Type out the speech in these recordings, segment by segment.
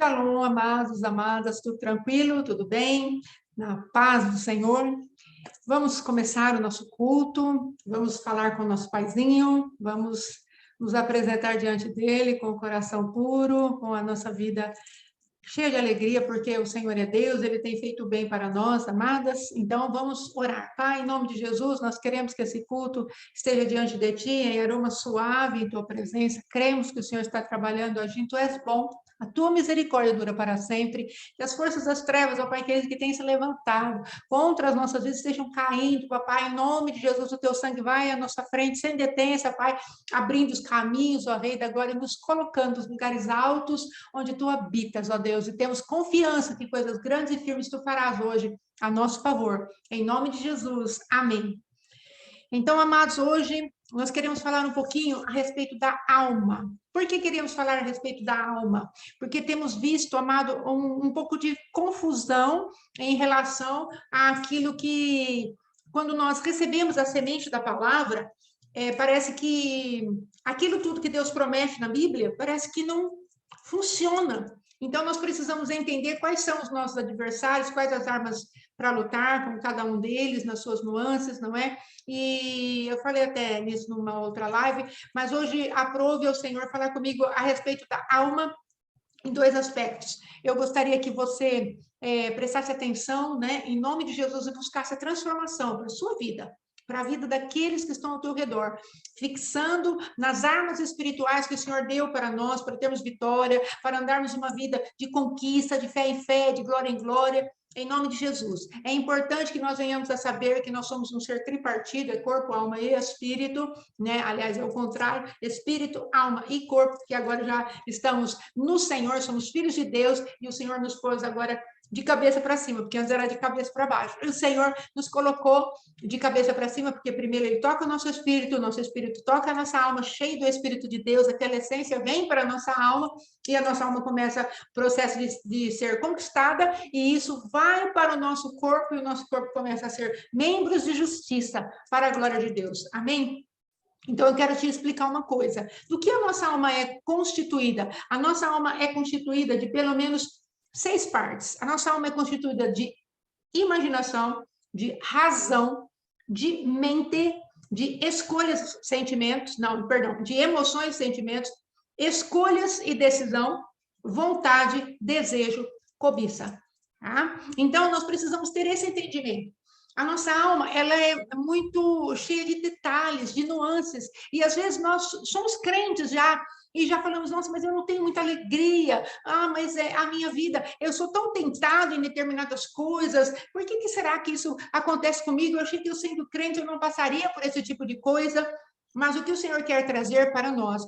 Shalom, amados, amadas, tudo tranquilo, tudo bem? Na paz do Senhor. Vamos começar o nosso culto, vamos falar com o nosso paizinho, vamos nos apresentar diante dele com o coração puro, com a nossa vida cheia de alegria, porque o Senhor é Deus, Ele tem feito bem para nós, amadas. Então, vamos orar. Pai, em nome de Jesus, nós queremos que esse culto esteja diante de Ti, em aroma suave em Tua presença. Cremos que o Senhor está trabalhando, agindo. Tu és bom, a Tua misericórdia dura para sempre. Que as forças das trevas, ó Pai, que têm se levantado contra as nossas vidas, estejam caindo, papai. Em nome de Jesus, o Teu sangue vai à nossa frente, sem detência, Pai, abrindo os caminhos, ó Rei da Glória, nos colocando nos lugares altos, onde Tu habitas, ó Deus, e temos confiança que coisas grandes e firmes Tu farás hoje a nosso favor. Em nome de Jesus, amém. Então, amados, hoje nós queremos falar um pouquinho a respeito da alma. Por que queremos falar a respeito da alma? Porque temos visto, amado, um pouco de confusão em relação àquilo que, quando nós recebemos a semente da palavra, parece que aquilo tudo que Deus promete na Bíblia, parece que não funciona. Então, nós precisamos entender quais são os nossos adversários, quais as armas para lutar com cada um deles, nas suas nuances, não é? E eu falei até nisso numa outra live, mas hoje aprove ao Senhor falar comigo a respeito da alma em dois aspectos. Eu gostaria que você prestasse atenção, né, em nome de Jesus, e buscasse a transformação para a sua vida, para a vida daqueles que estão ao teu redor, fixando nas armas espirituais que o Senhor deu para nós, para termos vitória, para andarmos uma vida de conquista, de fé em fé, de glória em glória, em nome de Jesus. É importante que nós venhamos a saber que nós somos um ser tripartido, é corpo, alma e espírito, né? Aliás, é o contrário, espírito, alma e corpo, que agora já estamos no Senhor, somos filhos de Deus, e o Senhor nos pôs agora de cabeça para cima, porque antes era de cabeça para baixo. O Senhor nos colocou de cabeça para cima, porque primeiro Ele toca o nosso espírito toca a nossa alma, cheio do Espírito de Deus, aquela essência vem para a nossa alma, e a nossa alma começa o processo de ser conquistada, e isso vai para o nosso corpo, e o nosso corpo começa a ser membros de justiça para a glória de Deus. Amém? Então, eu quero te explicar uma coisa. Do que a nossa alma é constituída? A nossa alma é constituída de pelo menos 6 partes. A nossa alma é constituída de imaginação, de razão, de mente, de escolhas, sentimentos, não, perdão, de emoções, sentimentos, escolhas e decisão, vontade, desejo, cobiça. Tá? Então, nós precisamos ter esse entendimento. A nossa alma, ela é muito cheia de detalhes, de nuances, e às vezes nós somos crentes já, e já falamos, nossa, mas eu não tenho muita alegria, mas é a minha vida, eu sou tão tentado em determinadas coisas, por que será que isso acontece comigo? Eu achei que eu sendo crente eu não passaria por esse tipo de coisa, mas o que o Senhor quer trazer para nós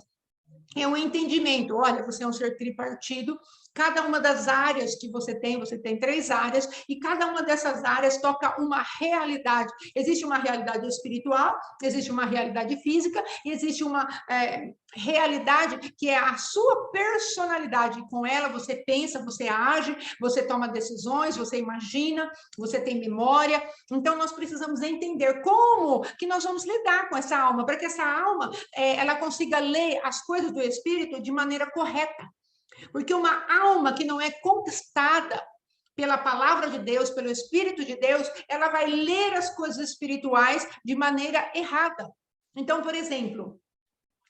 é um entendimento, olha, você é um ser tripartido, cada uma das áreas que você tem 3 áreas, e cada uma dessas áreas toca uma realidade. Existe uma realidade espiritual, existe uma realidade física, e existe uma realidade que é a sua personalidade. Com ela você pensa, você age, você toma decisões, você imagina, você tem memória. Então, nós precisamos entender como que nós vamos lidar com essa alma, para que essa alma ela consiga ler as coisas do Espírito de maneira correta. Porque uma alma que não é conquistada pela palavra de Deus, pelo Espírito de Deus, ela vai ler as coisas espirituais de maneira errada. Então, por exemplo,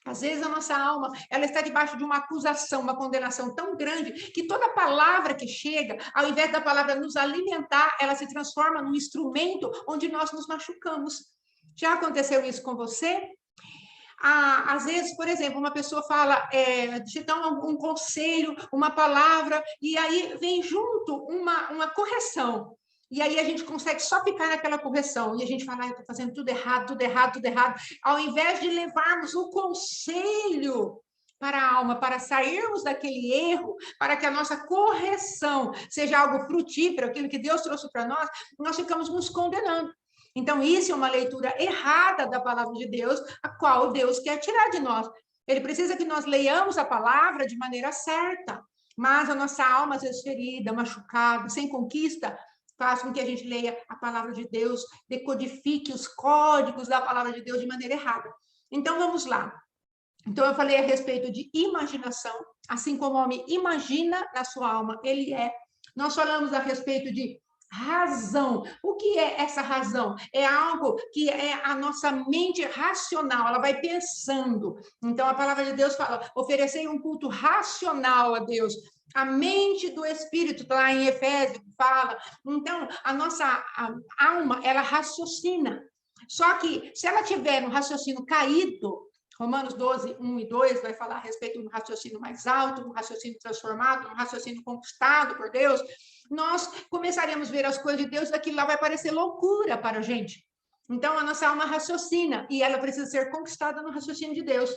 às vezes a nossa alma, ela está debaixo de uma acusação, uma condenação tão grande, que toda palavra que chega, ao invés da palavra nos alimentar, ela se transforma num instrumento onde nós nos machucamos. Já aconteceu isso com você? Às vezes, por exemplo, uma pessoa fala, te dá um conselho, uma palavra, e aí vem junto uma correção. E aí a gente consegue só ficar naquela correção. E a gente fala, eu estou fazendo tudo errado, tudo errado, tudo errado. Ao invés de levarmos o conselho para a alma, para sairmos daquele erro, para que a nossa correção seja algo frutífero, aquilo que Deus trouxe para nós, nós ficamos nos condenando. Então, isso é uma leitura errada da palavra de Deus, a qual Deus quer tirar de nós. Ele precisa que nós leiamos a palavra de maneira certa, mas a nossa alma, às vezes ferida, machucada, sem conquista, faz com que a gente leia a palavra de Deus, decodifique os códigos da palavra de Deus de maneira errada. Então, vamos lá. Então, eu falei a respeito de imaginação, assim como o homem imagina na sua alma, ele é. Nós falamos a respeito de razão. O que é essa razão? É algo que é a nossa mente racional, ela vai pensando. Então, a palavra de Deus fala, oferecer um culto racional a Deus. A mente do Espírito, lá em Efésios, fala. Então, a nossa alma, ela raciocina. Só que, se ela tiver um raciocínio caído, Romanos 12, 1 e 2 vai falar a respeito de um raciocínio mais alto, um raciocínio transformado, um raciocínio conquistado por Deus. Nós começaremos a ver as coisas de Deus, daquilo lá vai parecer loucura para a gente. Então, a nossa alma raciocina e ela precisa ser conquistada no raciocínio de Deus.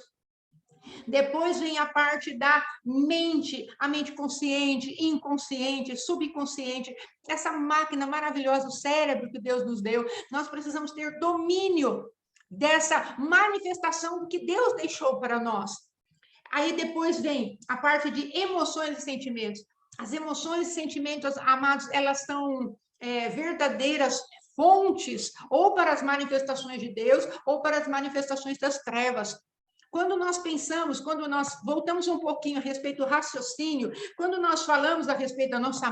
Depois vem a parte da mente, a mente consciente, inconsciente, subconsciente, essa máquina maravilhosa, o cérebro que Deus nos deu. Nós precisamos ter domínio dessa manifestação do que Deus deixou para nós. Aí depois vem a parte de emoções e sentimentos. As emoções e sentimentos, amados, elas são verdadeiras fontes ou para as manifestações de Deus ou para as manifestações das trevas. Quando nós pensamos, quando nós voltamos um pouquinho a respeito do raciocínio, quando nós falamos a respeito da nossa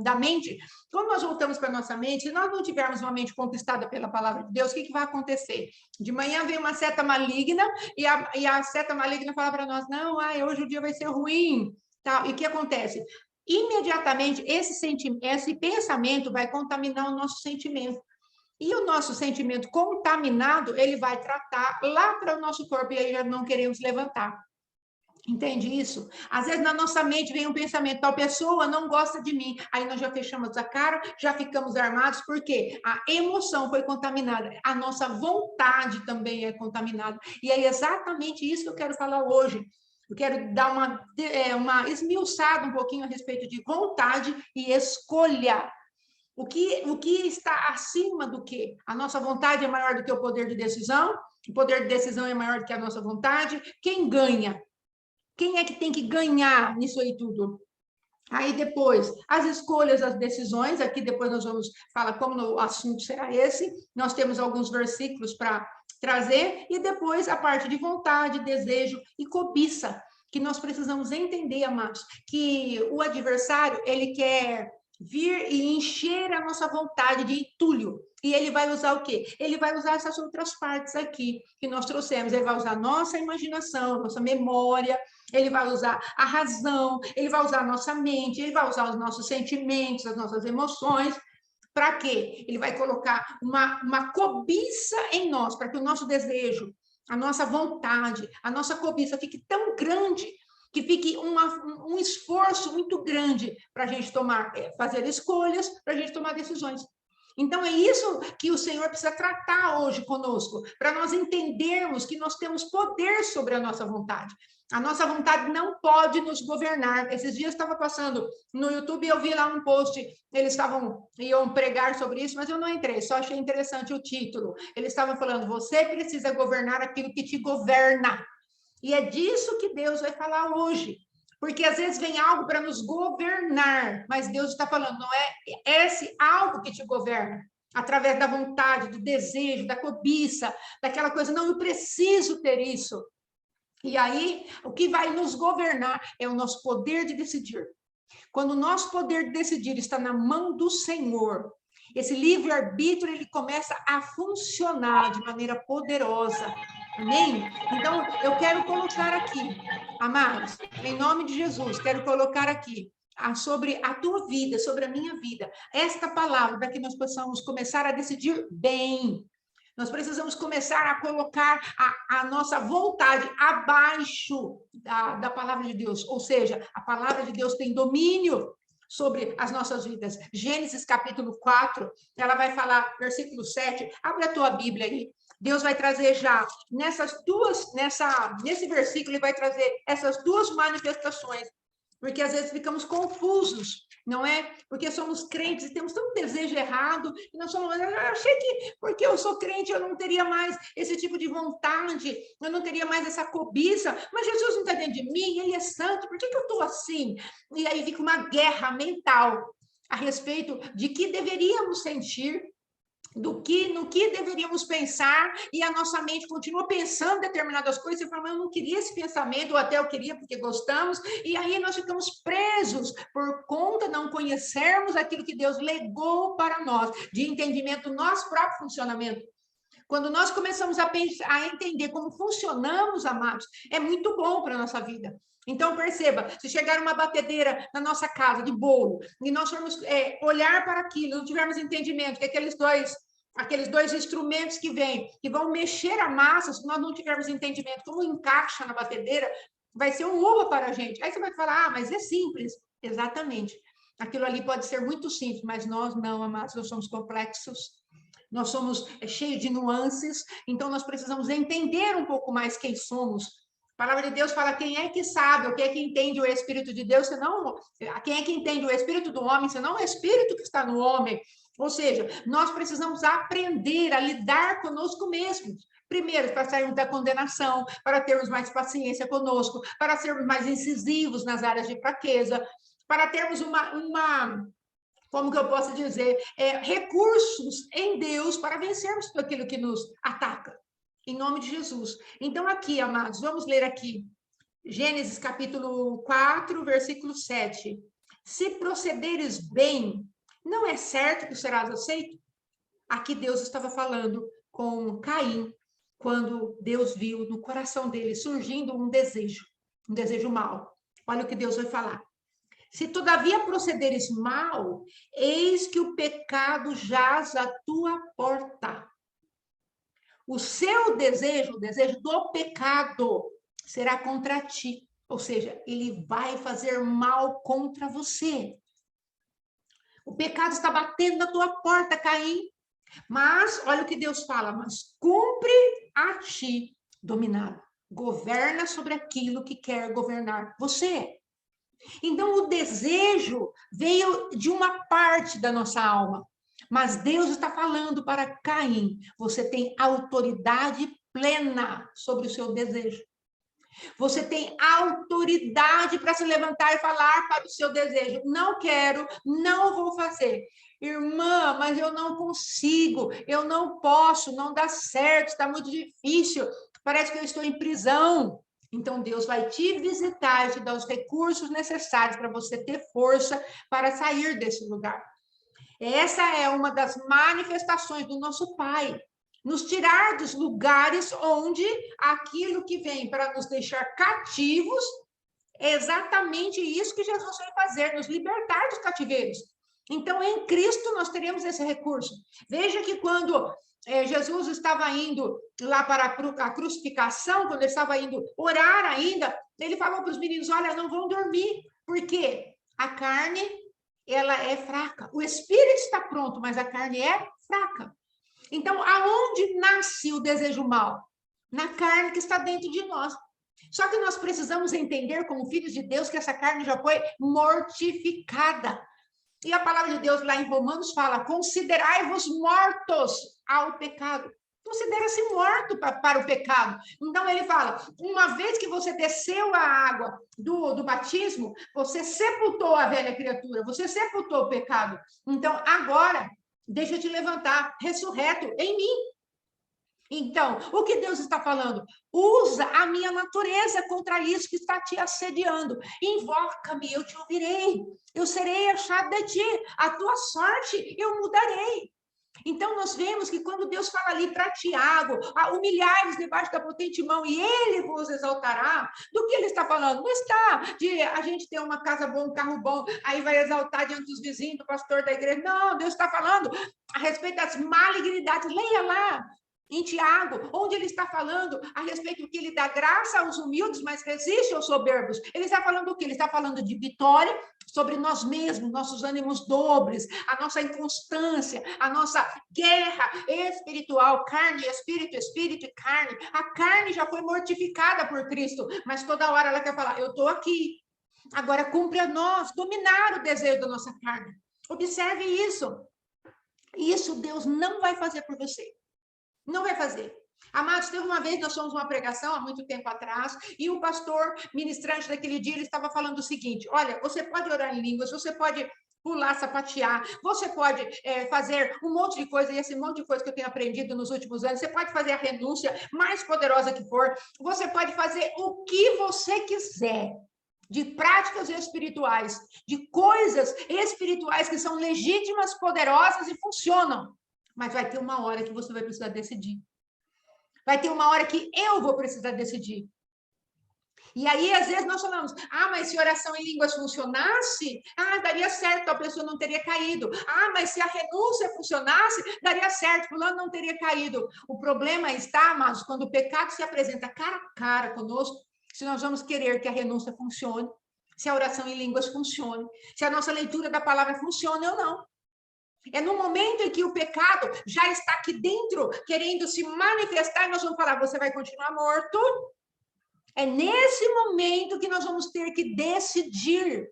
da mente, quando nós voltamos para a nossa mente, se nós não tivermos uma mente conquistada pela palavra de Deus, o que vai acontecer? De manhã vem uma seta maligna e a seta maligna fala para nós, não, hoje o dia vai ser ruim. Tá? E o que acontece? Imediatamente, esse pensamento vai contaminar o nosso sentimento. E o nosso sentimento contaminado, ele vai tratar lá para o nosso corpo e aí já não queremos levantar. Entende isso? Às vezes na nossa mente vem um pensamento, tal pessoa não gosta de mim. Aí nós já fechamos a cara, já ficamos armados, porque a emoção foi contaminada, a nossa vontade também é contaminada. E é exatamente isso que eu quero falar hoje. Eu quero dar uma esmiuçada um pouquinho a respeito de vontade e escolha. O que está acima do que? A nossa vontade é maior do que o poder de decisão? O poder de decisão é maior do que a nossa vontade? Quem ganha? Quem é que tem que ganhar nisso aí tudo? Aí depois, as escolhas, as decisões, aqui depois nós vamos falar como o assunto será esse, nós temos alguns versículos para trazer, e depois a parte de vontade, desejo e cobiça, que nós precisamos entender, amados, que o adversário, ele quer vir e encher a nossa vontade de entulho. E ele vai usar o quê? Ele vai usar essas outras partes aqui que nós trouxemos. Ele vai usar a nossa imaginação, nossa memória, ele vai usar a razão, ele vai usar a nossa mente, ele vai usar os nossos sentimentos, as nossas emoções. Para quê? Ele vai colocar uma cobiça em nós, para que o nosso desejo, a nossa vontade, a nossa cobiça fique tão grande que fique um esforço muito grande para a gente fazer escolhas, para a gente tomar decisões. Então, é isso que o Senhor precisa tratar hoje conosco, para nós entendermos que nós temos poder sobre a nossa vontade. A nossa vontade não pode nos governar. Esses dias eu estava passando no YouTube e eu vi lá um post, iam pregar sobre isso, mas eu não entrei, só achei interessante o título. Eles estavam falando, você precisa governar aquilo que te governa. E é disso que Deus vai falar hoje. Porque às vezes vem algo para nos governar, mas Deus está falando, não é esse algo que te governa, através da vontade, do desejo, da cobiça, daquela coisa, não, eu preciso ter isso. E aí, o que vai nos governar é o nosso poder de decidir. Quando o nosso poder de decidir está na mão do Senhor, esse livre-arbítrio ele começa a funcionar de maneira poderosa. Amém? Então, eu quero colocar aqui, amados, em nome de Jesus, quero colocar aqui sobre a tua vida, sobre a minha vida, esta palavra, para que nós possamos começar a decidir bem. Nós precisamos começar a colocar a nossa vontade abaixo da palavra de Deus, ou seja, a palavra de Deus tem domínio sobre as nossas vidas. Gênesis capítulo 4, ela vai falar, versículo 7, abre a tua Bíblia aí. Deus vai trazer já nesse versículo, ele vai trazer essas duas manifestações, porque às vezes ficamos confusos, não é? Porque somos crentes e temos tanto desejo errado, e nós somos, eu achei que porque eu sou crente eu não teria mais esse tipo de vontade, eu não teria mais essa cobiça, mas Jesus não está dentro de mim, ele é santo, por que eu estou assim? E aí fica uma guerra mental a respeito de que deveríamos sentir, no que deveríamos pensar, e a nossa mente continua pensando determinadas coisas, e fala, eu não queria esse pensamento, ou até eu queria porque gostamos, e aí nós ficamos presos por conta de não conhecermos aquilo que Deus legou para nós, de entendimento do nosso próprio funcionamento. Quando nós começamos a pensar, a entender como funcionamos, amados, é muito bom para a nossa vida. Então, perceba, se chegar uma batedeira na nossa casa de bolo, e nós formos olhar para aquilo, não tivermos entendimento que aqueles dois instrumentos que vêm, que vão mexer a massa, se nós não tivermos entendimento como encaixa na batedeira, vai ser um uva para a gente. Aí você vai falar, mas é simples. Exatamente. Aquilo ali pode ser muito simples, mas nós não, amados, nós somos complexos. Nós somos cheios de nuances, então nós precisamos entender um pouco mais quem somos. A palavra de Deus fala, quem é que sabe, ou quem é que entende o Espírito de Deus, senão, quem é que entende o Espírito do homem, senão o Espírito que está no homem. Ou seja, nós precisamos aprender a lidar conosco mesmos. Primeiro, para sairmos da condenação, para termos mais paciência conosco, para sermos mais incisivos nas áreas de fraqueza, para termos como que eu posso dizer, recursos em Deus para vencermos tudo aquilo que nos ataca, em nome de Jesus. Então, aqui, amados, vamos ler aqui, Gênesis capítulo 4, versículo 7. Se procederes bem, não é certo que serás aceito? Aqui Deus estava falando com Caim, quando Deus viu no coração dele surgindo um desejo mau. Olha o que Deus vai falar. Se todavia procederes mal, eis que o pecado jaz à tua porta. O seu desejo, o desejo do pecado, será contra ti. Ou seja, ele vai fazer mal contra você. O pecado está batendo na tua porta, Caim. Mas, olha o que Deus fala, mas cumpre a ti dominar. Governa sobre aquilo que quer governar você. Então, o desejo veio de uma parte da nossa alma, mas Deus está falando para Caim, você tem autoridade plena sobre o seu desejo. Você tem autoridade para se levantar e falar para o seu desejo, não quero, não vou fazer. Irmã, mas eu não consigo, eu não posso, não dá certo, está muito difícil, parece que eu estou em prisão. Então, Deus vai te visitar e te dar os recursos necessários para você ter força para sair desse lugar. Essa é uma das manifestações do nosso Pai. Nos tirar dos lugares onde aquilo que vem para nos deixar cativos, é exatamente isso que Jesus veio fazer, nos libertar dos cativeiros. Então, em Cristo, nós teremos esse recurso. Veja que quando Jesus estava indo lá para a crucificação, quando ele estava indo orar ainda, ele falou para os meninos, olha, não vão dormir, porque a carne, ela é fraca. O espírito está pronto, mas a carne é fraca. Então, aonde nasce o desejo mal? Na carne que está dentro de nós. Só que nós precisamos entender, como filhos de Deus, que essa carne já foi mortificada. E a palavra de Deus lá em Romanos fala, considerai-vos mortos ao pecado. Considera-se morto para o pecado. Então, ele fala, uma vez que você desceu a água do batismo, você sepultou a velha criatura, você sepultou o pecado. Então, agora, deixa eu te levantar, ressurreto em mim. Então, o que Deus está falando? Usa a minha natureza contra isso que está te assediando. Invoca-me, eu te ouvirei. Eu serei achado de ti. A tua sorte eu mudarei. Então, nós vemos que quando Deus fala ali para Tiago, humilhai-vos debaixo da potente mão e ele vos exaltará, do que ele está falando? Não está de a gente ter uma casa boa, um carro bom, aí vai exaltar diante dos vizinhos, do pastor da igreja. Não, Deus está falando a respeito das malignidades. Leia lá em Tiago, onde ele está falando a respeito do que ele dá graça aos humildes, mas resiste aos soberbos. Ele está falando do que? Ele está falando de vitória sobre nós mesmos, nossos ânimos dobres, a nossa inconstância, a nossa guerra espiritual, carne, espírito, espírito e carne. A carne já foi mortificada por Cristo, mas toda hora ela quer falar, eu estou aqui. Agora cumpre a nós dominar o desejo da nossa carne. Observe isso. Isso Deus não vai fazer por você. Não vai fazer. Amados, teve uma vez, nós fomos uma pregação, há muito tempo atrás, e o pastor ministrante daquele dia, ele estava falando o seguinte, olha, você pode orar em línguas, você pode pular, sapatear, você pode fazer um monte de coisa, e esse monte de coisa que eu tenho aprendido nos últimos anos, você pode fazer a renúncia mais poderosa que for, você pode fazer o que você quiser, de práticas espirituais, de coisas espirituais que são legítimas, poderosas e funcionam, mas vai ter uma hora que você vai precisar decidir. Vai ter uma hora que eu vou precisar decidir. E aí, às vezes, nós falamos, mas se oração em línguas funcionasse, daria certo, a pessoa não teria caído. Mas se a renúncia funcionasse, daria certo, fulano não teria caído. O problema está, amados, quando o pecado se apresenta cara a cara conosco, se nós vamos querer que a renúncia funcione, se a oração em línguas funcione, se a nossa leitura da palavra funcione ou não. É no momento em que o pecado já está aqui dentro, querendo se manifestar, e nós vamos falar, você vai continuar morto. É nesse momento que nós vamos ter que decidir.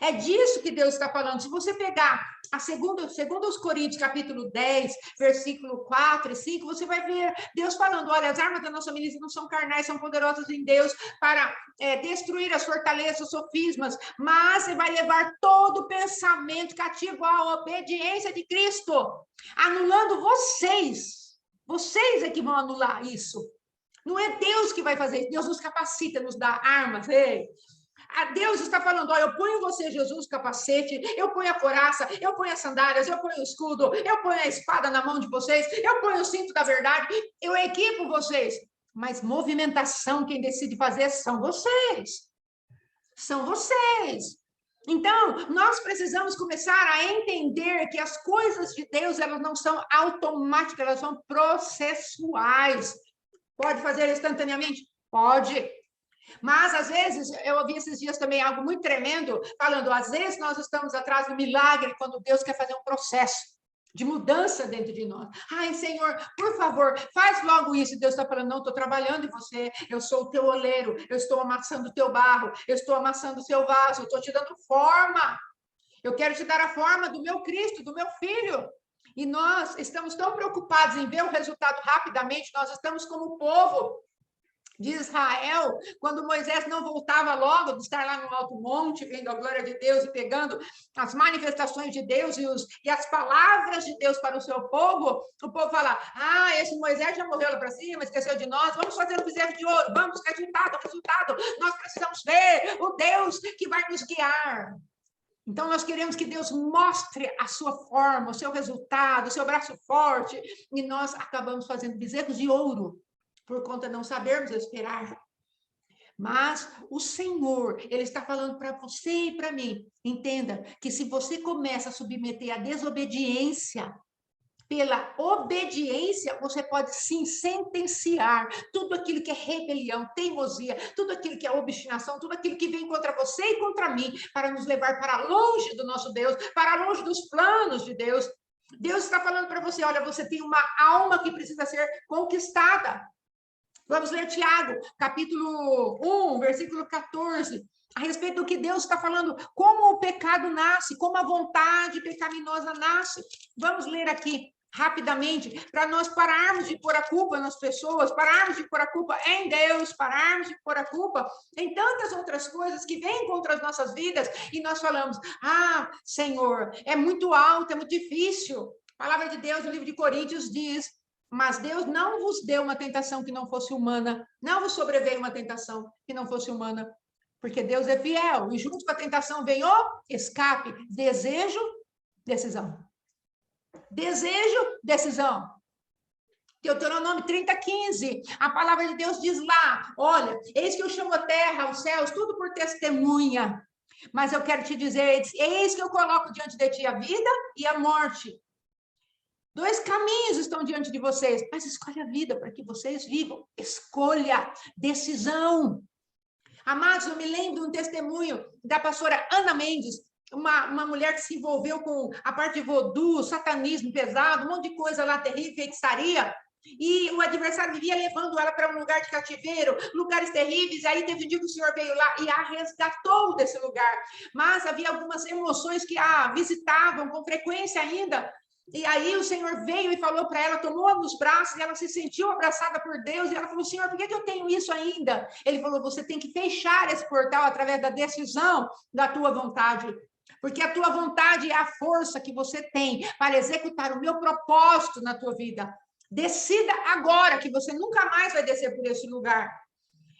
É disso que Deus está falando. Se você pegar segundo os Coríntios, capítulo 10, versículo 4 e 5, você vai ver Deus falando, olha, as armas da nossa milícia não são carnais, são poderosas em Deus para destruir as fortalezas, os sofismas, mas você vai levar todo pensamento cativo à obediência de Cristo, anulando vocês. Vocês é que vão anular isso. Não é Deus que vai fazer isso, Deus nos capacita, nos dá armas. Ei. Deus está falando, olha, eu ponho você, Jesus, capacete, eu ponho a couraça, eu ponho as sandálias, eu ponho o escudo, eu ponho a espada na mão de vocês, eu ponho o cinto da verdade, eu equipo vocês. Mas movimentação, quem decide fazer são vocês. São vocês. Então, nós precisamos começar a entender que as coisas de Deus, elas não são automáticas, elas são processuais. Pode fazer instantaneamente? Pode. Mas, às vezes, eu ouvi esses dias também algo muito tremendo, falando, às vezes nós estamos atrás do milagre, quando Deus quer fazer um processo de mudança dentro de nós. Senhor, por favor, faz logo isso. Deus está falando, não, estou trabalhando em você, eu sou o teu oleiro, eu estou amassando o teu barro, eu estou amassando o seu vaso, eu estou te dando forma. Eu quero te dar a forma do meu Cristo, do meu Filho. E nós estamos tão preocupados em ver o resultado rapidamente, nós estamos como o povo de Israel, quando Moisés não voltava logo de estar lá no alto monte, vendo a glória de Deus e pegando as manifestações de Deus e as palavras de Deus para o seu povo, o povo fala, esse Moisés já morreu lá para cima, esqueceu de nós, vamos fazer um bezerro de ouro, vamos, resultado, nós precisamos ver o Deus que vai nos guiar. Então, nós queremos que Deus mostre a sua forma, o seu resultado, o seu braço forte, e nós acabamos fazendo bezerros de ouro, por conta de não sabermos esperar. Mas o Senhor, Ele está falando para você e para mim, entenda que se você começa a submeter a desobediência, pela obediência, você pode sim sentenciar tudo aquilo que é rebelião, teimosia, tudo aquilo que é obstinação, tudo aquilo que vem contra você e contra mim, para nos levar para longe do nosso Deus, para longe dos planos de Deus. Deus está falando para você, olha, você tem uma alma que precisa ser conquistada. Vamos ler Tiago, capítulo 1, versículo 14, a respeito do que Deus está falando, como o pecado nasce, como a vontade pecaminosa nasce. Vamos ler aqui rapidamente, para nós pararmos de pôr a culpa nas pessoas, pararmos de pôr a culpa em Deus, pararmos de pôr a culpa em tantas outras coisas que vêm contra as nossas vidas, e nós falamos, Senhor, é muito alto, é muito difícil. A palavra de Deus, no livro de Coríntios, diz, mas Deus não vos deu uma tentação que não fosse humana, não vos sobreveio uma tentação que não fosse humana, porque Deus é fiel, e junto com a tentação vem o escape, desejo, decisão. Desejo, decisão. Deuteronômio 30:15, a palavra de Deus diz lá, olha, eis que eu chamo a terra, os céus, tudo por testemunha, mas eu quero te dizer, eis que eu coloco diante de ti a vida e a morte. 2 caminhos estão diante de vocês, mas escolha a vida para que vocês vivam. Escolha, decisão. Amados, eu me lembro de um testemunho da pastora Ana Mendes, uma mulher que se envolveu com a parte de vodu, satanismo pesado, um monte de coisa lá terrível, feitiçaria, e o adversário vivia levando ela para um lugar de cativeiro, lugares terríveis, e aí teve um dia que o Senhor veio lá e a resgatou desse lugar, mas havia algumas emoções que a visitavam com frequência ainda, e aí o Senhor veio e falou para ela, tomou-a nos braços, e ela se sentiu abraçada por Deus, e ela falou, Senhor, por que eu tenho isso ainda? Ele falou, você tem que fechar esse portal através da decisão da tua vontade, porque a tua vontade é a força que você tem para executar o meu propósito na tua vida. Decida agora que você nunca mais vai descer por esse lugar.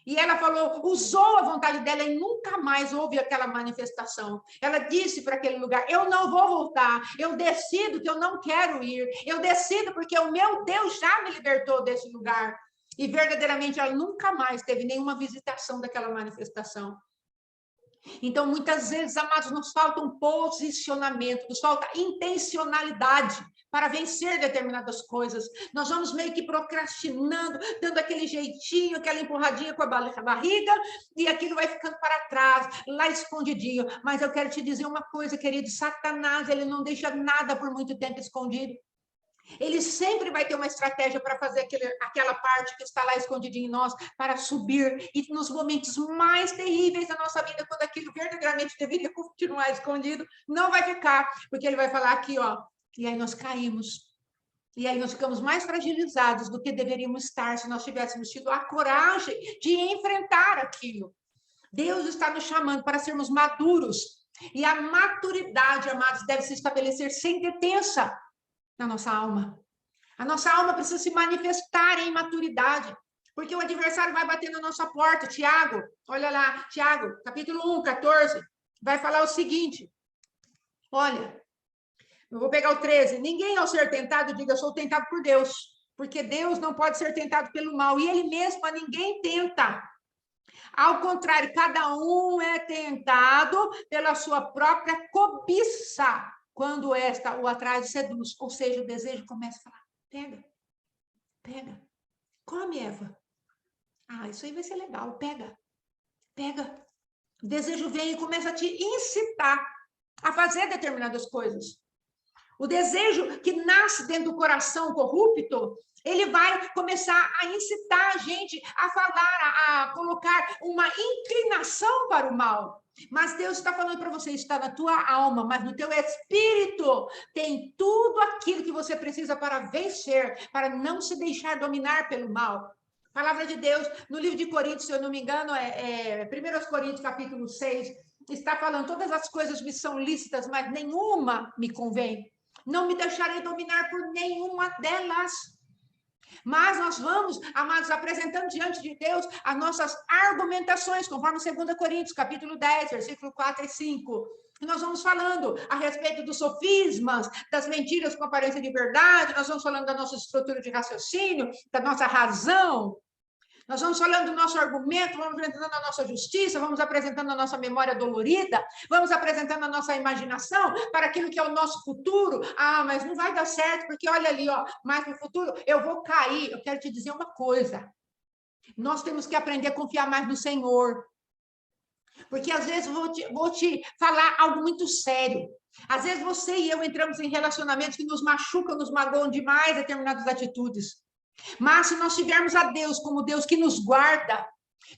E ela falou, usou a vontade dela e nunca mais houve aquela manifestação. Ela disse para aquele lugar, eu não vou voltar, eu decido que eu não quero ir, eu decido porque o meu Deus já me libertou desse lugar. E verdadeiramente ela nunca mais teve nenhuma visitação daquela manifestação. Então, muitas vezes, amados, nos falta um posicionamento, nos falta intencionalidade para vencer determinadas coisas. Nós vamos meio que procrastinando, dando aquele jeitinho, aquela empurradinha com a barriga, e aquilo vai ficando para trás, lá escondidinho. Mas eu quero te dizer uma coisa, querido, Satanás, ele não deixa nada por muito tempo escondido. Ele sempre vai ter uma estratégia para fazer aquela parte que está lá escondidinha em nós, para subir, e nos momentos mais terríveis da nossa vida, quando aquilo verdadeiramente deveria continuar escondido, não vai ficar, porque ele vai falar aqui, ó, e aí nós caímos, e aí nós ficamos mais fragilizados do que deveríamos estar se nós tivéssemos tido a coragem de enfrentar aquilo. Deus está nos chamando para sermos maduros, e a maturidade, amados, deve se estabelecer sem detença na nossa alma. A nossa alma precisa se manifestar em maturidade, porque o adversário vai bater na nossa porta. Tiago, olha lá, Tiago, capítulo 1, 14, vai falar o seguinte, olha, eu vou pegar o 13, ninguém ao ser tentado diga, eu sou tentado por Deus, porque Deus não pode ser tentado pelo mal, e ele mesmo a ninguém tenta. Ao contrário, cada um é tentado pela sua própria cobiça, quando esta o atrai e seduz, ou seja, o desejo começa a falar, pega, come, Eva. Ah, isso aí vai ser legal, pega. O desejo vem e começa a te incitar a fazer determinadas coisas. O desejo que nasce dentro do coração corrupto, ele vai começar a incitar a gente a falar, a colocar uma inclinação para o mal. Mas Deus está falando para você, está na tua alma, mas no teu espírito tem tudo aquilo que você precisa para vencer, para não se deixar dominar pelo mal. Palavra de Deus, no livro de Coríntios, se eu não me engano, 1 Coríntios, capítulo 6, está falando, todas as coisas me são lícitas, mas nenhuma me convém. Não me deixarei dominar por nenhuma delas. Mas nós vamos, amados, apresentando diante de Deus as nossas argumentações, conforme 2 Coríntios, capítulo 10, versículo 4 e 5. E nós vamos falando a respeito dos sofismas, das mentiras com aparência de verdade, nós vamos falando da nossa estrutura de raciocínio, da nossa razão. Nós vamos falando do nosso argumento, vamos apresentando a nossa justiça, vamos apresentando a nossa memória dolorida, vamos apresentando a nossa imaginação para aquilo que é o nosso futuro. Ah, mas não vai dar certo, porque olha ali, ó, mais no futuro eu vou cair. Eu quero te dizer uma coisa. Nós temos que aprender a confiar mais no Senhor. Porque às vezes vou te falar algo muito sério. Às vezes você e eu entramos em relacionamentos que nos machucam, nos magoam demais determinadas atitudes. Mas se nós tivermos a Deus como Deus que nos guarda,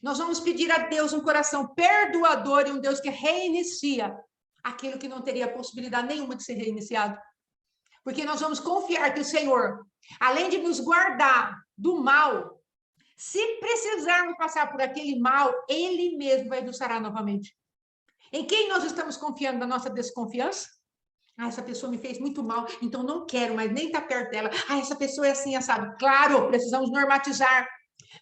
nós vamos pedir a Deus um coração perdoador e um Deus que reinicia aquilo que não teria possibilidade nenhuma de ser reiniciado. Porque nós vamos confiar que o Senhor, além de nos guardar do mal, se precisarmos passar por aquele mal, Ele mesmo vai nos sarar novamente. Em quem nós estamos confiando na nossa desconfiança? Ah, essa pessoa me fez muito mal, então não quero mais nem estar perto dela. Ah, essa pessoa é assim, sabe? Claro, precisamos normatizar.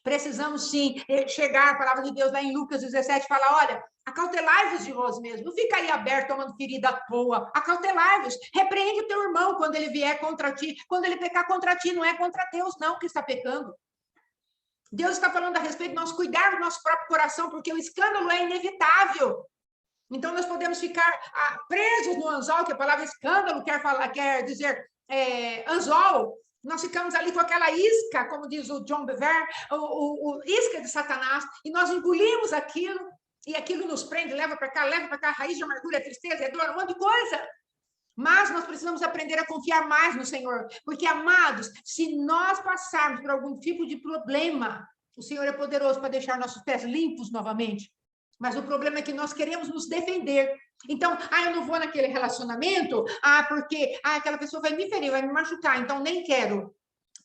Precisamos, sim, chegar, a palavra de Deus lá em Lucas 17, fala, olha, acautelai-vos de vós mesmos. Não fica aí aberto, tomando ferida à toa. Acautelai-vos. Repreende o teu irmão quando ele vier contra ti. Quando ele pecar contra ti, não é contra Deus, não, que está pecando. Deus está falando a respeito de nós cuidarmos do nosso próprio coração, porque o escândalo é inevitável. Então, nós podemos ficar presos no anzol, que a palavra escândalo quer dizer anzol. Nós ficamos ali com aquela isca, como diz o John Bevere, o isca de Satanás, e nós engolimos aquilo, e aquilo nos prende, leva para cá, raiz de amargura, tristeza, dor, um monte de coisa. Mas nós precisamos aprender a confiar mais no Senhor, porque, amados, se nós passarmos por algum tipo de problema, o Senhor é poderoso para deixar nossos pés limpos novamente. Mas o problema é que nós queremos nos defender. Então, eu não vou naquele relacionamento, porque aquela pessoa vai me ferir, vai me machucar, então nem quero.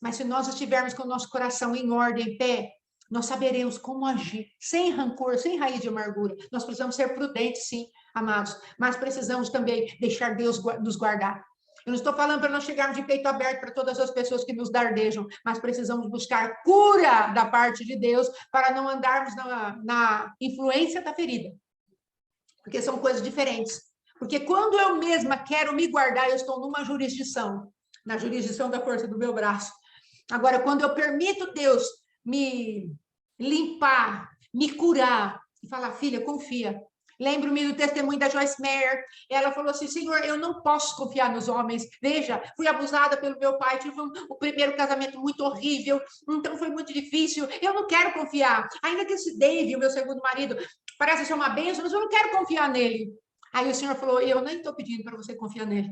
Mas se nós estivermos com o nosso coração em ordem, em pé, nós saberemos como agir, sem rancor, sem raiz de amargura. Nós precisamos ser prudentes, sim, amados, mas precisamos também deixar Deus nos guardar. Eu não estou falando para nós chegarmos de peito aberto para todas as pessoas que nos dardejam, mas precisamos buscar cura da parte de Deus para não andarmos na influência da ferida. Porque são coisas diferentes. Porque quando eu mesma quero me guardar, eu estou numa jurisdição, na jurisdição da força do meu braço. Agora, quando eu permito Deus me limpar, me curar, e falar, filha, confia. Lembro-me do testemunho da Joyce Meyer. Ela falou assim, Senhor, eu não posso confiar nos homens. Veja, fui abusada pelo meu pai, tive o primeiro casamento muito horrível, então foi muito difícil. Eu não quero confiar. Ainda que esse Dave, o meu segundo marido, parece ser uma bênção, mas eu não quero confiar nele. Aí o Senhor falou, eu nem estou pedindo para você confiar nele.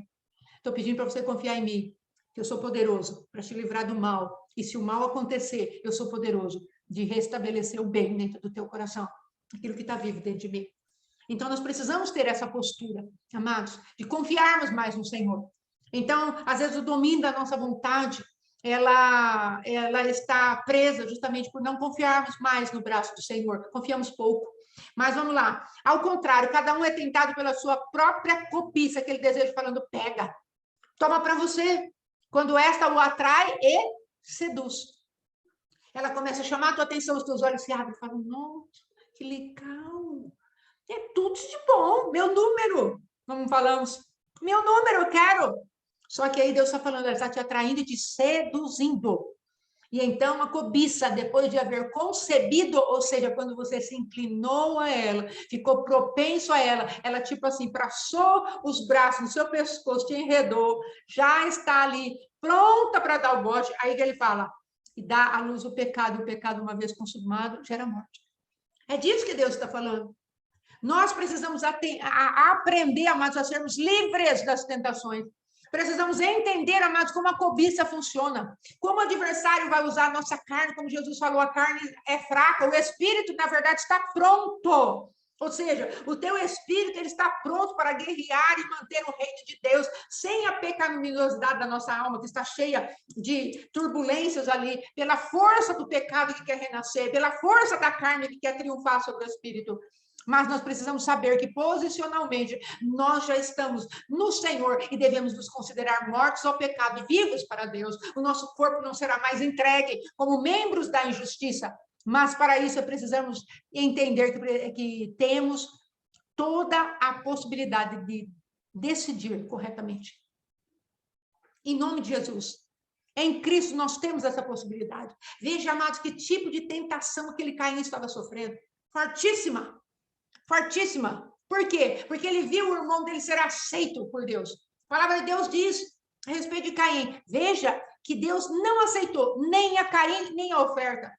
Estou pedindo para você confiar em mim, que eu sou poderoso para te livrar do mal. E se o mal acontecer, eu sou poderoso de restabelecer o bem dentro do teu coração, aquilo que está vivo dentro de mim. Então, nós precisamos ter essa postura, amados, de confiarmos mais no Senhor. Então, às vezes, o domínio da nossa vontade, ela está presa justamente por não confiarmos mais no braço do Senhor. Confiamos pouco. Mas vamos lá. Ao contrário, cada um é tentado pela sua própria cobiça, aquele desejo falando, pega, toma para você. Quando esta o atrai e seduz. Ela começa a chamar a tua atenção, os teus olhos se abrem e falam, nossa, que legal. É tudo de bom, meu número. Como falamos, meu número, eu quero. Só que aí Deus está falando, ela está te atraindo e te seduzindo. E então a cobiça, depois de haver concebido, ou seja, quando você se inclinou a ela, ficou propenso a ela tipo assim, traçou os braços no seu pescoço, te enredou, já está ali pronta para dar o bote. Aí que ele fala, e dá à luz o pecado, e o pecado, uma vez consumado, gera morte. É disso que Deus está falando. Nós precisamos aprender, amados, a sermos livres das tentações. Precisamos entender, amados, como a cobiça funciona. Como o adversário vai usar a nossa carne, como Jesus falou, a carne é fraca, o espírito, na verdade, está pronto. Ou seja, o teu espírito ele está pronto para guerrear e manter o reino de Deus, sem a pecaminosidade da nossa alma, que está cheia de turbulências ali, pela força do pecado que quer renascer, pela força da carne que quer triunfar sobre o espírito. Mas nós precisamos saber que posicionalmente nós já estamos no Senhor e devemos nos considerar mortos ao pecado e vivos para Deus. O nosso corpo não será mais entregue como membros da injustiça, mas para isso precisamos entender que temos toda a possibilidade de decidir corretamente. Em nome de Jesus. Em Cristo nós temos essa possibilidade. Veja, amados, que tipo de tentação aquele Caim estava sofrendo. Fortíssima. Fortíssima. Por quê? Porque ele viu o irmão dele ser aceito por Deus. A palavra de Deus diz a respeito de Caim. Veja que Deus não aceitou nem a Caim, nem a oferta.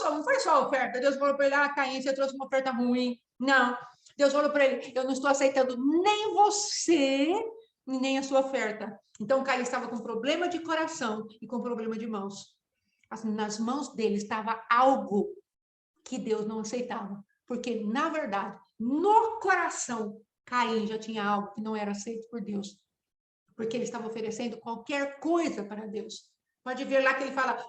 Não foi só a oferta. Deus falou para ele, Caim, você trouxe uma oferta ruim. Não. Deus falou para ele, eu não estou aceitando nem você, nem a sua oferta. Então, Caim estava com problema de coração e com problema de mãos. Nas mãos dele estava algo que Deus não aceitava. Porque, na verdade, no coração, Caim já tinha algo que não era aceito por Deus. Porque ele estava oferecendo qualquer coisa para Deus. Pode ver lá que ele fala,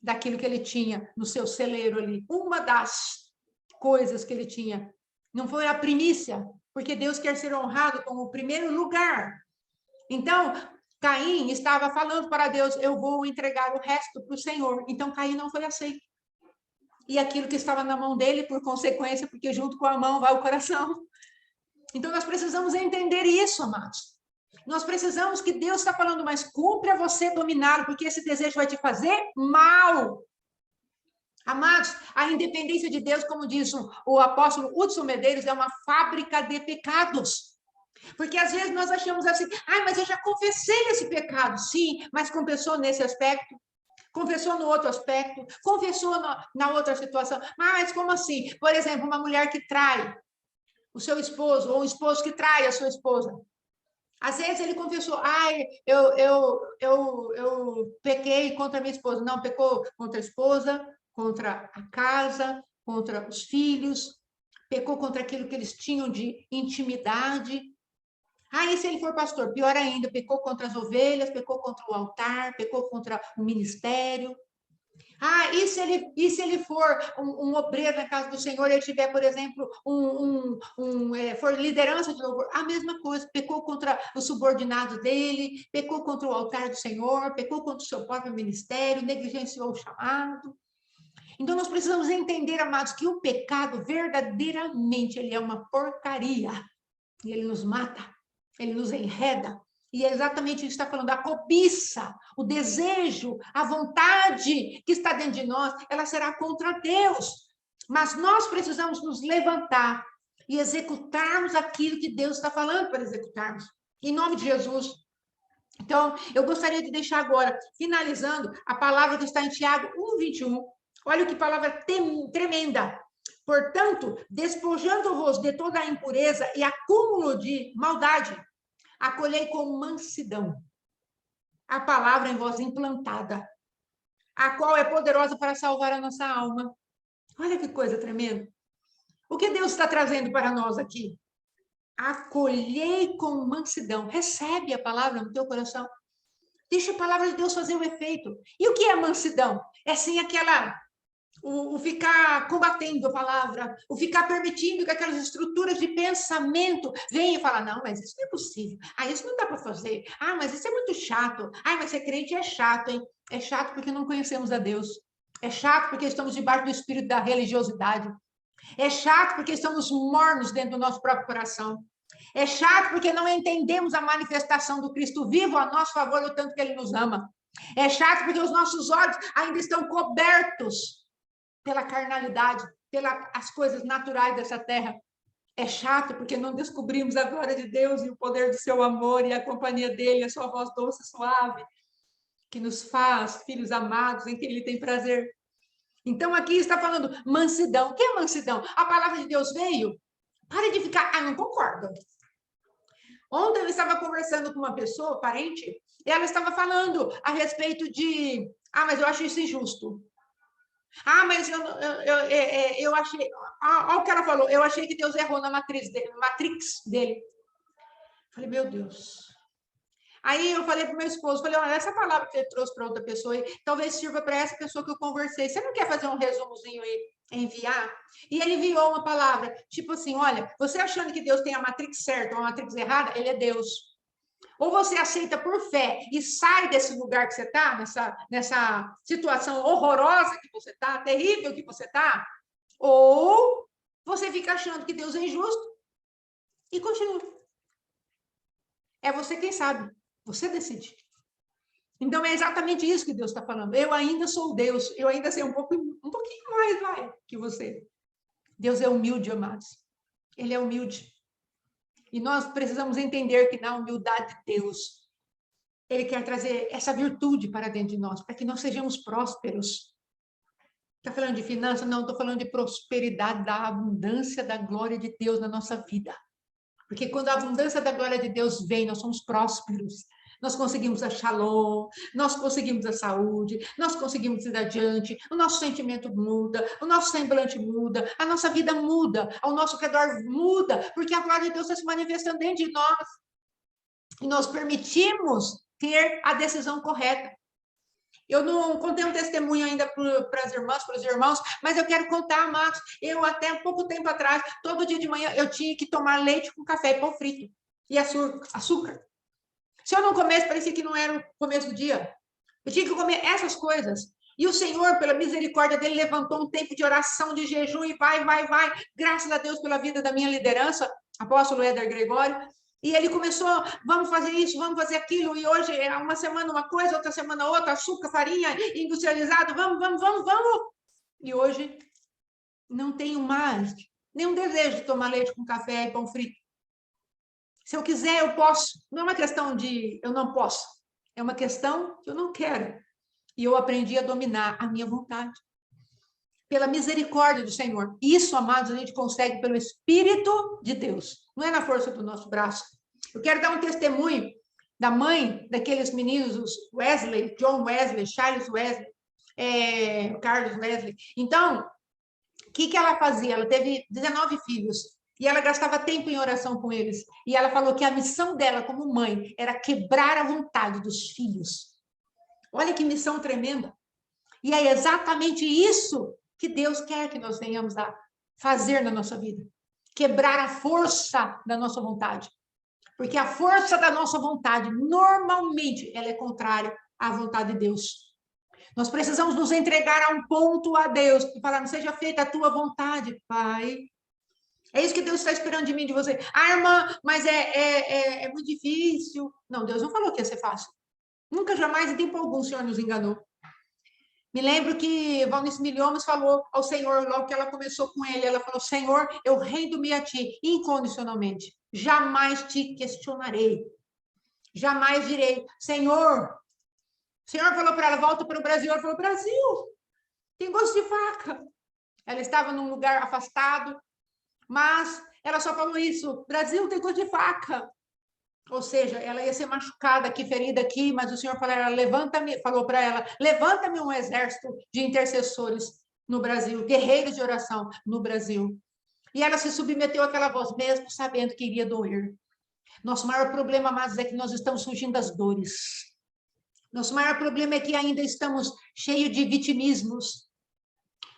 daquilo que ele tinha no seu celeiro ali, uma das coisas que ele tinha. Não foi a primícia, porque Deus quer ser honrado como o primeiro lugar. Então, Caim estava falando para Deus, eu vou entregar o resto para o Senhor. Então, Caim não foi aceito. E aquilo que estava na mão dele, por consequência, porque junto com a mão vai o coração. Então, nós precisamos entender isso, amados. Nós precisamos que Deus está falando, mas cumpre a você dominá-lo, porque esse desejo vai te fazer mal. Amados, a independência de Deus, como diz o apóstolo Hudson Medeiros, é uma fábrica de pecados. Porque às vezes nós achamos assim, mas eu já confessei esse pecado. Sim, mas confessou nesse aspecto? Confessou no outro aspecto, confessou na outra situação. Mas como assim? Por exemplo, uma mulher que trai o seu esposo, ou um esposo que trai a sua esposa. Às vezes ele confessou, eu pequei contra a minha esposa. Não, pecou contra a esposa, contra a casa, contra os filhos, pecou contra aquilo que eles tinham de intimidade. E se ele for pastor, pior ainda, pecou contra as ovelhas, pecou contra o altar, pecou contra o ministério. Ah, e se ele for um obreiro na casa do Senhor, ele tiver, por exemplo, for liderança de louvor, a mesma coisa, pecou contra o subordinado dele, pecou contra o altar do Senhor, pecou contra o seu próprio ministério, negligenciou o chamado. Então, nós precisamos entender, amados, que o pecado, verdadeiramente, ele é uma porcaria. E ele nos mata, ele nos enreda. E é exatamente isso que está falando, a cobiça, o desejo, a vontade que está dentro de nós, ela será contra Deus. Mas nós precisamos nos levantar e executarmos aquilo que Deus está falando para executarmos. Em nome de Jesus. Então, eu gostaria de deixar agora, finalizando, a palavra que está em Tiago 1:21. Olha que palavra tremenda. Portanto, despojando-vos de toda a impureza e acúmulo de maldade, acolhei com mansidão a palavra em vós implantada, a qual é poderosa para salvar a nossa alma. Olha que coisa tremenda. O que Deus está trazendo para nós aqui? Acolhei com mansidão. Recebe a palavra no teu coração. Deixa a palavra de Deus fazer o efeito. E o que é mansidão? É sim o ficar combatendo a palavra, o ficar permitindo que aquelas estruturas de pensamento venham e falar, não, mas isso não é possível. Ah, isso não dá para fazer. Ah, mas isso é muito chato. Ah, mas ser crente é chato, hein? É chato porque não conhecemos a Deus. É chato porque estamos debaixo do espírito da religiosidade. É chato porque estamos mornos dentro do nosso próprio coração. É chato porque não entendemos a manifestação do Cristo vivo a nosso favor, o tanto que ele nos ama. É chato porque os nossos olhos ainda estão cobertos pela carnalidade, pelas coisas naturais dessa terra. É chato porque não descobrimos a glória de Deus e o poder do seu amor e a companhia dele, a sua voz doce e suave, que nos faz filhos amados, em que ele tem prazer. Então, aqui está falando mansidão. O que é mansidão? A palavra de Deus veio. Pare de ficar, não concordo. Ontem eu estava conversando com uma pessoa, parente, e ela estava falando a respeito de, mas eu acho isso injusto. Mas eu achei, olha o que ela falou, eu achei que Deus errou na matrix dele. Falei, meu Deus. Aí eu falei para o meu esposo, falei, olha, essa palavra que ele trouxe para outra pessoa, talvez sirva para essa pessoa que eu conversei. Você não quer fazer um resumozinho aí, enviar? E ele enviou uma palavra, tipo assim, olha, você achando que Deus tem a matrix certa ou a matrix errada, ele é Deus. Ou você aceita por fé e sai desse lugar que você está, nessa situação horrorosa que você está, terrível que você está, ou você fica achando que Deus é injusto e continua. É você quem sabe, você decide. Então é exatamente isso que Deus está falando. Eu ainda sou Deus, eu ainda sei um pouquinho mais que você. Deus é humilde, amados. Ele é humilde. E nós precisamos entender que na humildade de Deus, ele quer trazer essa virtude para dentro de nós, para que nós sejamos prósperos. Está falando de finanças? Não, estou falando de prosperidade, da abundância da glória de Deus na nossa vida. Porque quando a abundância da glória de Deus vem, nós somos prósperos. Nós conseguimos a shalom, nós conseguimos a saúde, nós conseguimos ir adiante, o nosso sentimento muda, o nosso semblante muda, a nossa vida muda, ao nosso redor muda, porque a glória de Deus está se manifestando dentro de nós. E nós permitimos ter a decisão correta. Eu não contei um testemunho ainda para as irmãs, para os irmãos, mas eu quero contar, Marcos. Eu, até pouco tempo atrás, todo dia de manhã, eu tinha que tomar leite com café e pão frito. E açúcar. Se eu não comesse, parecia que não era o começo do dia. Eu tinha que comer essas coisas. E o Senhor, pela misericórdia dele, levantou um tempo de oração, de jejum, e vai. Graças a Deus pela vida da minha liderança, apóstolo Éder Gregório. E ele começou, vamos fazer isso, vamos fazer aquilo, e hoje é uma semana uma coisa, outra semana outra, açúcar, farinha, industrializado, vamos. E hoje não tenho mais nenhum desejo de tomar leite com café e pão frito. Se eu quiser, eu posso. Não é uma questão de eu não posso, é uma questão que eu não quero. E eu aprendi a dominar a minha vontade. Pela misericórdia do Senhor. Isso, amados, a gente consegue pelo Espírito de Deus. Não é na força do nosso braço. Eu quero dar um testemunho da mãe daqueles meninos, os Wesley, John Wesley, Charles Wesley, Carlos Wesley. Então, o que ela fazia? Ela teve 19 filhos. E ela gastava tempo em oração com eles. E ela falou que a missão dela como mãe era quebrar a vontade dos filhos. Olha que missão tremenda. E é exatamente isso que Deus quer que nós venhamos a fazer na nossa vida. Quebrar a força da nossa vontade. Porque a força da nossa vontade, normalmente, ela é contrária à vontade de Deus. Nós precisamos nos entregar a um ponto a Deus e falar, não seja feita a tua vontade, Pai. É isso que Deus está esperando de mim, de você. Ah, irmã, mas é muito difícil. Não, Deus não falou que ia ser fácil. Nunca, jamais, em tempo algum, o Senhor nos enganou. Me lembro que Valnice Milhomes falou ao Senhor, logo que ela começou com ele, ela falou, Senhor, eu rendo-me a ti, incondicionalmente. Jamais te questionarei. Jamais direi, Senhor. O Senhor falou para ela, volta para o Brasil. Ela falou, Brasil, tem gosto de faca. Ela estava num lugar afastado, mas ela só falou isso, Brasil tem gosto de faca. Ou seja, ela ia ser machucada aqui, ferida aqui, mas o Senhor falou para ela, levanta-me um exército de intercessores no Brasil, guerreiros de oração no Brasil. E ela se submeteu àquela voz, mesmo sabendo que iria doer. Nosso maior problema, amados, é que nós estamos fugindo das dores. Nosso maior problema é que ainda estamos cheios de vitimismos.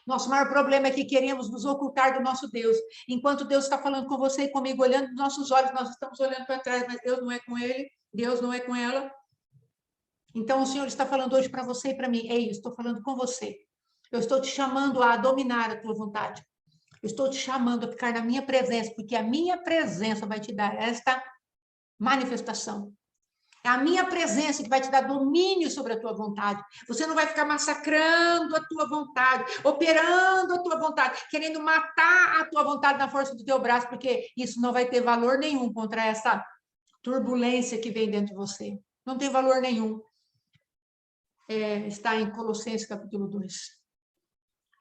Nosso maior problema é que queremos nos ocultar do nosso Deus. Enquanto Deus está falando com você e comigo, olhando nos nossos olhos, nós estamos olhando para trás, mas Deus não é com ele, Deus não é com ela. Então, o Senhor está falando hoje para você e para mim. Ei, eu estou falando com você. Eu estou te chamando a dominar a tua vontade. Eu estou te chamando a ficar na minha presença, porque a minha presença vai te dar esta manifestação. É a minha presença que vai te dar domínio sobre a tua vontade. Você não vai ficar massacrando a tua vontade, operando a tua vontade, querendo matar a tua vontade na força do teu braço, porque isso não vai ter valor nenhum contra essa turbulência que vem dentro de você. Não tem valor nenhum. Está em Colossenses capítulo 2.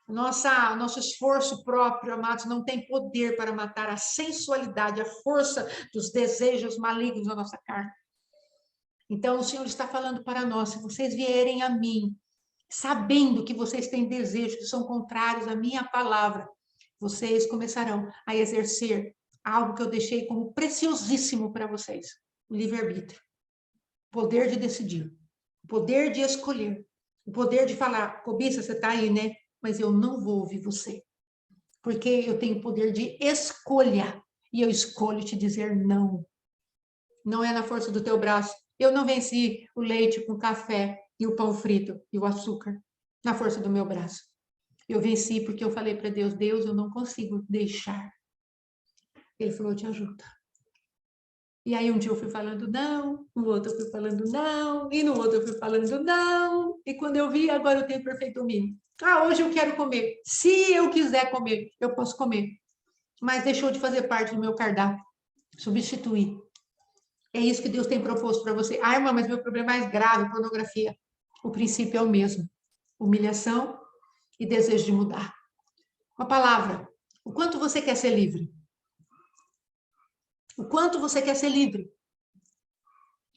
Nosso esforço próprio, amados, não tem poder para matar a sensualidade, a força dos desejos malignos da nossa carne. Então, o Senhor está falando para nós, se vocês vierem a mim, sabendo que vocês têm desejos que são contrários à minha palavra, vocês começarão a exercer algo que eu deixei como preciosíssimo para vocês, o livre-arbítrio, o poder de decidir, o poder de escolher, o poder de falar, cobiça, você está aí, né? Mas eu não vou ouvir você, porque eu tenho o poder de escolha, e eu escolho te dizer não. Não é na força do teu braço. Eu não venci o leite com café e o pão frito e o açúcar na força do meu braço. Eu venci porque eu falei para Deus, Deus, eu não consigo deixar. Ele falou, eu te ajudo. E aí um dia eu fui falando não, no outro eu fui falando não, e no outro eu fui falando não. E quando eu vi, agora eu tenho perfeito domínio. Ah, hoje eu quero comer. Se eu quiser comer, eu posso comer. Mas deixou de fazer parte do meu cardápio. Substituir. É isso que Deus tem proposto para você. Ah, irmã, mas meu problema é mais grave, pornografia. O princípio é o mesmo. Humilhação e desejo de mudar. Uma palavra. O quanto você quer ser livre? O quanto você quer ser livre?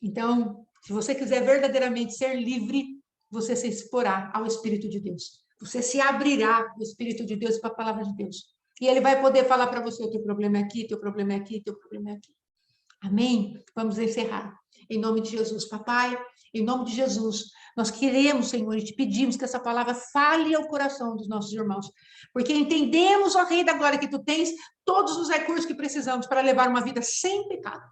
Então, se você quiser verdadeiramente ser livre, você se exporá ao Espírito de Deus. Você se abrirá ao Espírito de Deus para a palavra de Deus. E ele vai poder falar para você, o teu problema é aqui, teu problema é aqui, teu problema é aqui. Amém? Vamos encerrar. Em nome de Jesus, papai, em nome de Jesus, nós queremos, Senhor, e te pedimos que essa palavra fale ao coração dos nossos irmãos, porque entendemos, ó Rei da Glória, que tu tens todos os recursos que precisamos para levar uma vida sem pecado,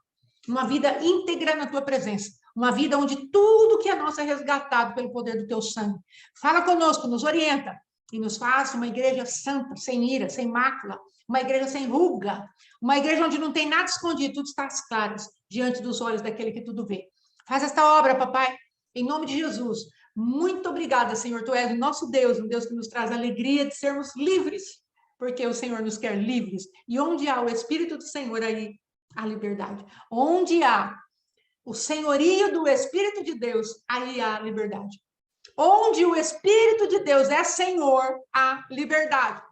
uma vida íntegra na tua presença, uma vida onde tudo que é nosso é resgatado pelo poder do teu sangue. Fala conosco, nos orienta e nos faça uma igreja santa, sem ira, sem mácula, uma igreja sem ruga, uma igreja onde não tem nada escondido, tudo está às claras, diante dos olhos daquele que tudo vê. Faz esta obra, papai, em nome de Jesus. Muito obrigada, Senhor, tu és o nosso Deus, um Deus que nos traz a alegria de sermos livres, porque o Senhor nos quer livres, e onde há o Espírito do Senhor, aí há liberdade. Onde há o senhorio do Espírito de Deus, aí há liberdade. Onde o Espírito de Deus é Senhor, há liberdade.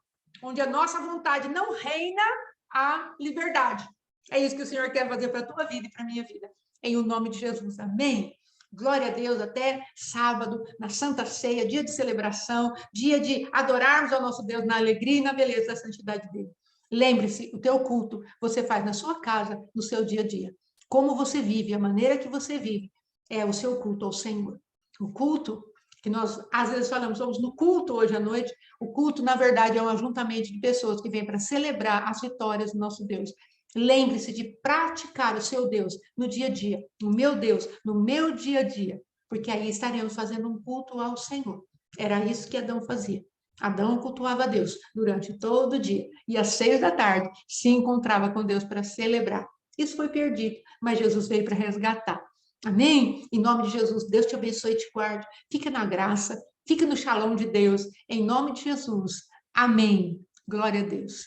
Onde a nossa vontade não reina, há liberdade. É isso que o Senhor quer fazer para a tua vida e para a minha vida. Em o nome de Jesus. Amém. Glória a Deus, até sábado, na Santa Ceia, dia de celebração, dia de adorarmos ao nosso Deus na alegria e na beleza da santidade dele. Lembre-se, o teu culto você faz na sua casa, no seu dia a dia. Como você vive, a maneira que você vive, é o seu culto ao Senhor. O culto que nós às vezes falamos, vamos no culto hoje à noite. O culto, na verdade, é um ajuntamento de pessoas que vêm para celebrar as vitórias do nosso Deus. Lembre-se de praticar o seu Deus no dia a dia, o meu Deus, no meu dia a dia, porque aí estaremos fazendo um culto ao Senhor. Era isso que Adão fazia. Adão cultuava a Deus durante todo o dia, e às 6 da tarde se encontrava com Deus para celebrar. Isso foi perdido, mas Jesus veio para resgatar. Amém? Em nome de Jesus, Deus te abençoe e te guarde. Fica na graça, fica no shalom de Deus, em nome de Jesus. Amém. Glória a Deus.